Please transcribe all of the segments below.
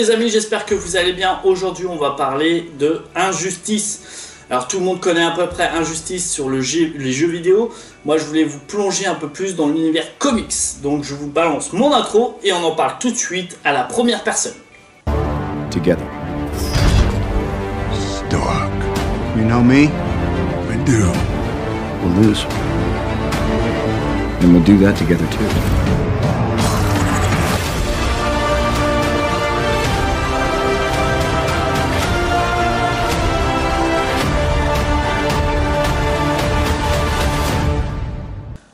Les amis, j'espère que vous allez bien. Aujourd'hui, on va parler de Injustice. Alors, tout le monde connaît à peu près Injustice sur les jeux vidéo. Moi, je voulais vous plonger un peu plus dans l'univers comics. Donc, je vous balance mon intro et on en parle tout de suite à la première personne. Together. Stark. You know me? I do. We'll lose. And we'll do that together too.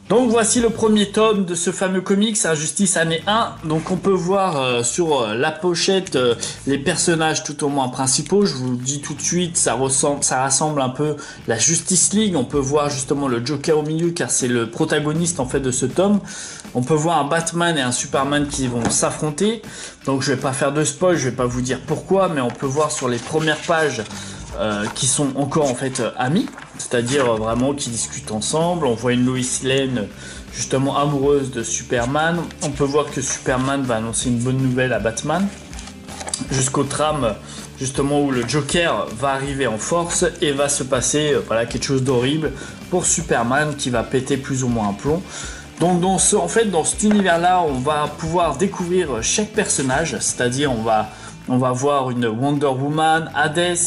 Donc voici le premier tome de ce fameux comics, Injustice année 1. Donc on peut voir sur la pochette les personnages tout au moins principaux. Je vous le dis tout de suite, ça rassemble un peu la Justice League. On peut voir justement le Joker au milieu car c'est le protagoniste en fait de ce tome. On peut voir un Batman et un Superman qui vont s'affronter. Donc je vais pas faire de spoil, je vais pas vous dire pourquoi, mais on peut voir sur les premières pages qui sont encore en fait amis, c'est-à-dire vraiment qui discutent ensemble. On voit une Lois Lane justement amoureuse de Superman. On peut voir que Superman va annoncer une bonne nouvelle à Batman, jusqu'au trame justement où le Joker va arriver en force et va se passer voilà, quelque chose d'horrible pour Superman qui va péter plus ou moins un plomb. Donc dans cet univers-là, on va pouvoir découvrir chaque personnage, c'est-à-dire on va voir une Wonder Woman, Hades,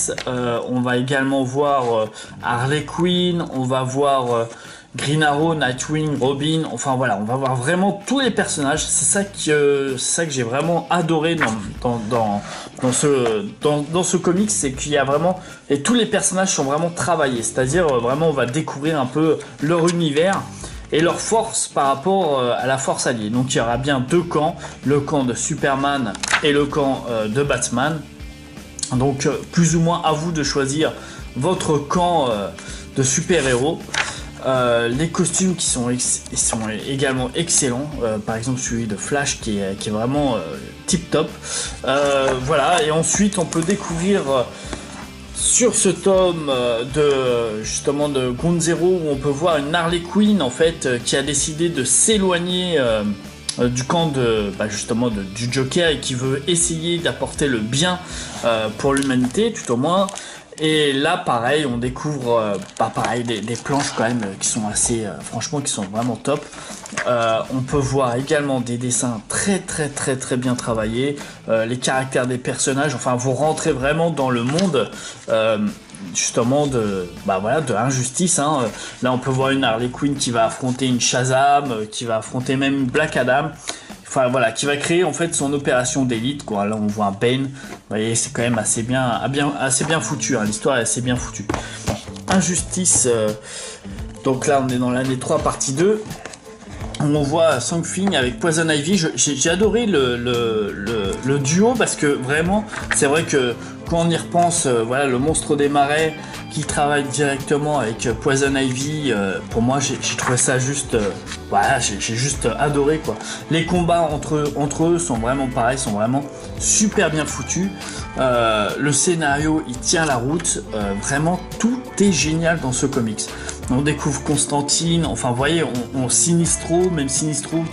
on va également voir Harley Quinn, on va voir Green Arrow, Nightwing, Robin, enfin voilà, on va voir vraiment tous les personnages. C'est ça que j'ai vraiment adoré dans ce comics, c'est qu'il y a vraiment, et tous les personnages sont vraiment travaillés, c'est-à-dire vraiment on va découvrir un peu leur univers et leur force par rapport à la force alliée. Donc il y aura bien deux camps, le camp de Superman et le camp de Batman. Donc plus ou moins à vous de choisir votre camp de super-héros. Les costumes qui sont également excellents, par exemple celui de Flash qui est vraiment tip top. Voilà, et ensuite on peut découvrir sur ce tome de Ground Zero, où on peut voir une Harley Quinn en fait qui a décidé de s'éloigner du camp du Joker et qui veut essayer d'apporter le bien pour l'humanité tout au moins. Et là pareil on découvre des planches quand même qui sont assez franchement qui sont vraiment top. On peut voir également des dessins très bien travaillés, les caractères des personnages, enfin vous rentrez vraiment dans le monde justement de Injustice, hein. Là on peut voir une Harley Quinn qui va affronter une Shazam, qui va affronter même Black Adam. Enfin voilà, qui va créer en fait son opération d'élite quoi. Là on voit un Bane, vous voyez c'est quand même assez bien foutu, hein. L'histoire est assez bien foutue. Injustice, donc là on est dans l'année 3 partie 2. On voit Swamp Thing avec Poison Ivy. J'ai adoré le duo parce que vraiment c'est vrai que quand on y repense, voilà, le monstre des marais qui travaille directement avec Poison Ivy, pour moi j'ai trouvé ça juste voilà, j'ai juste adoré quoi. Les combats entre eux sont vraiment pareils, sont vraiment super bien foutus. Le scénario il tient la route, vraiment tout est génial dans ce comics. On découvre Constantine, enfin vous voyez, on Sinistro, même Sinistro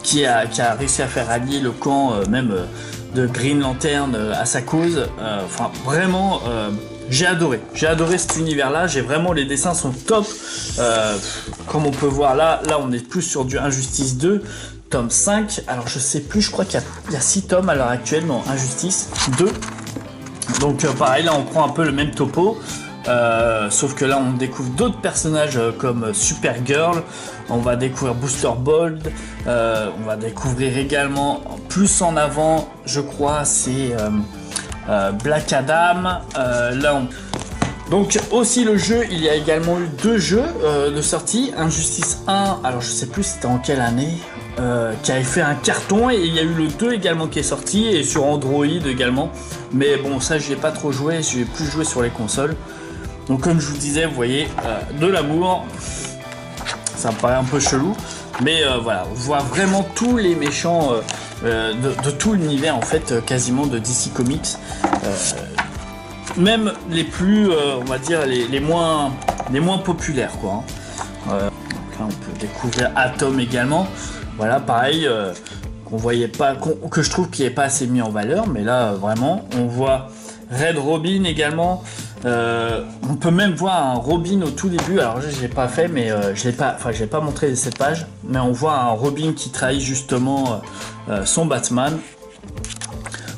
qui a réussi à faire allier le camp de Green Lantern à sa cause. Enfin vraiment, j'ai adoré cet univers-là. J'ai vraiment, les dessins sont top. Comme on peut voir là on est plus sur du Injustice 2, tome 5. Alors je sais plus, je crois qu'il y a 6 tomes à l'heure actuelle dans Injustice 2. Donc pareil, là on prend un peu le même topo. Sauf que là on découvre d'autres personnages comme Supergirl, on va découvrir Booster Bolt, on va découvrir également plus en avant, je crois, c'est Black Adam. Donc aussi le jeu, il y a également eu 2 jeux de sortie, Injustice 1, alors je sais plus c'était en quelle année, qui avait fait un carton, et il y a eu le 2 également qui est sorti, et sur Android également, mais bon ça j'ai pas trop joué, j'ai plus joué sur les consoles. Donc comme je vous disais, vous voyez, de l'amour, ça me paraît un peu chelou, mais voilà, on voit vraiment tous les méchants de tout l'univers en fait, quasiment de DC Comics, même les plus, on va dire, les moins populaires quoi. Donc là on peut découvrir Atom également, voilà pareil, qu'on voyait pas, que je trouve qu'il n'est pas assez mis en valeur, mais là vraiment on voit Red Robin également. On peut même voir un Robin au tout début. Alors je l'ai pas fait, mais je l'ai pas montré cette page, mais on voit un Robin qui trahit justement son Batman.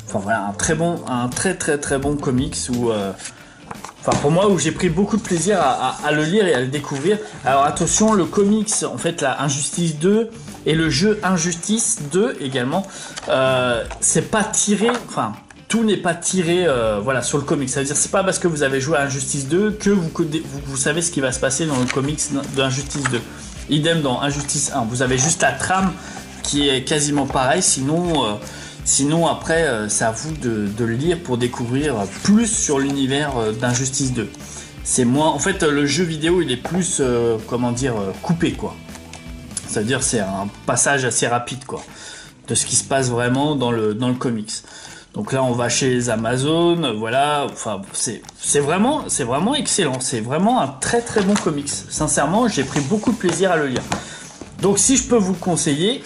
Enfin voilà, un très bon comics où enfin pour moi, où j'ai pris beaucoup de plaisir à le lire et à le découvrir. Alors attention, le comics, en fait, la Injustice 2 et le jeu Injustice 2 également, c'est pas tiré, enfin, tout n'est pas tiré voilà, sur le comics. Ça veut dire c'est pas parce que vous avez joué à Injustice 2 que vous savez ce qui va se passer dans le comics de Injustice 2. Idem dans Injustice 1. Vous avez juste la trame qui est quasiment pareille, sinon après c'est à vous de le lire pour découvrir plus sur l'univers d'Injustice 2. C'est moins, en fait le jeu vidéo il est plus comment dire coupé quoi. Ça veut dire c'est un passage assez rapide quoi de ce qui se passe vraiment dans le comics. Donc là on va chez les Amazon, voilà, enfin c'est vraiment excellent, c'est vraiment un très bon comics. Sincèrement j'ai pris beaucoup de plaisir à le lire. Donc si je peux vous le conseiller,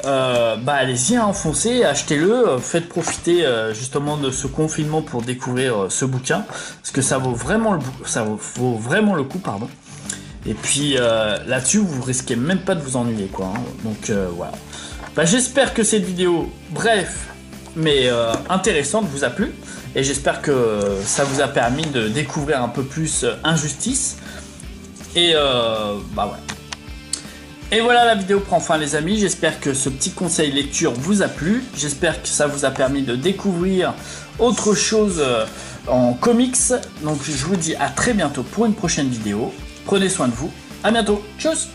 allez-y, enfoncez, achetez-le, faites profiter justement de ce confinement pour découvrir ce bouquin, parce que ça vaut vraiment le coup, pardon. Et puis là-dessus, vous risquez même pas de vous ennuyer, quoi. Hein. Donc voilà. J'espère que cette vidéo, bref, mais intéressante, vous a plu, et j'espère que ça vous a permis de découvrir un peu plus Injustice. Et voilà. Et voilà, la vidéo prend fin les amis, j'espère que ce petit conseil lecture vous a plu, j'espère que ça vous a permis de découvrir autre chose en comics, donc je vous dis à très bientôt pour une prochaine vidéo, prenez soin de vous, à bientôt, tchuss.